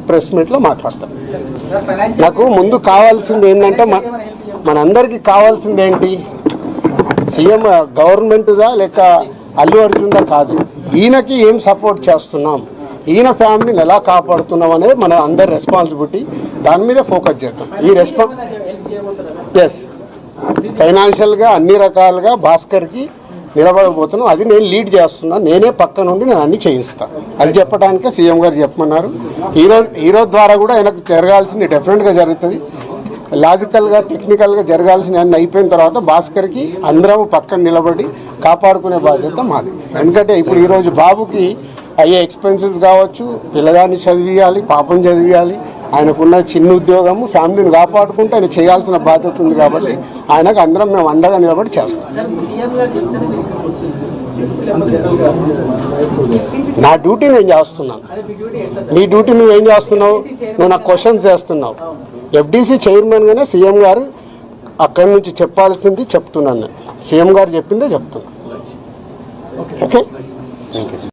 Press మీట్లో మాట్లాడతాను. నాకు ముందు కావాల్సింది ఏంటంటే మనందరికీ కావాల్సింది ఏంటి, సీఎం గవర్నమెంట్దా లేక అల్లు అర్జున్దా కాదు, ఈయనకి ఏం సపోర్ట్ చేస్తున్నాం, ఈయన ఫ్యామిలీని ఎలా కాపాడుతున్నాం అనేది మన అందరి రెస్పాన్సిబిలిటీ. దాని మీద ఫోకస్ చేద్దాం. ఎస్, ఫైనాన్షియల్గా అన్ని రకాలుగా భాస్కర్కి నిలబడబోతున్నాం. అది నేను లీడ్ చేస్తున్నాను. నేనే పక్క నుండి నేను అన్ని చేయిస్తాను. అది చెప్పడానికే సీఎం గారు చెప్పమన్నారు. ఈరోజు ద్వారా కూడా ఆయనకు జరగాల్సింది డెఫినెట్గా జరుగుతుంది. లాజికల్గా టెక్నికల్గా జరగాల్సిన అన్ని అయిపోయిన తర్వాత భాస్కర్కి అందరం పక్కన నిలబడి కాపాడుకునే బాధ్యత మాది. ఎందుకంటే ఇప్పుడు ఈరోజు బాబుకి అయ్యే ఎక్స్పెన్సెస్ కావచ్చు, పిల్లగాన్ని చదివియాలి, పాపం చదివియాలి, ఆయనకున్న చిన్న ఉద్యోగము, ఫ్యామిలీని కాపాడుకుంటూ ఆయన చేయాల్సిన బాధ్యత ఉంది. కాబట్టి ఆయనకు అందరం మేము అండగా నిలబడి చేస్తాం. నా డ్యూటీ నేను చేస్తున్నాను. నీ డ్యూటీ నువ్వేం చేస్తున్నావు? నువ్వు నాకు క్వశ్చన్స్ చేస్తున్నావు. ఎఫ్డీసీ చైర్మన్గానే సీఎం గారు అక్కడి నుంచి చెప్పాల్సింది చెప్తున్నాను. సీఎం గారు చెప్పిందే చెప్తున్నాను. Okay, thank you.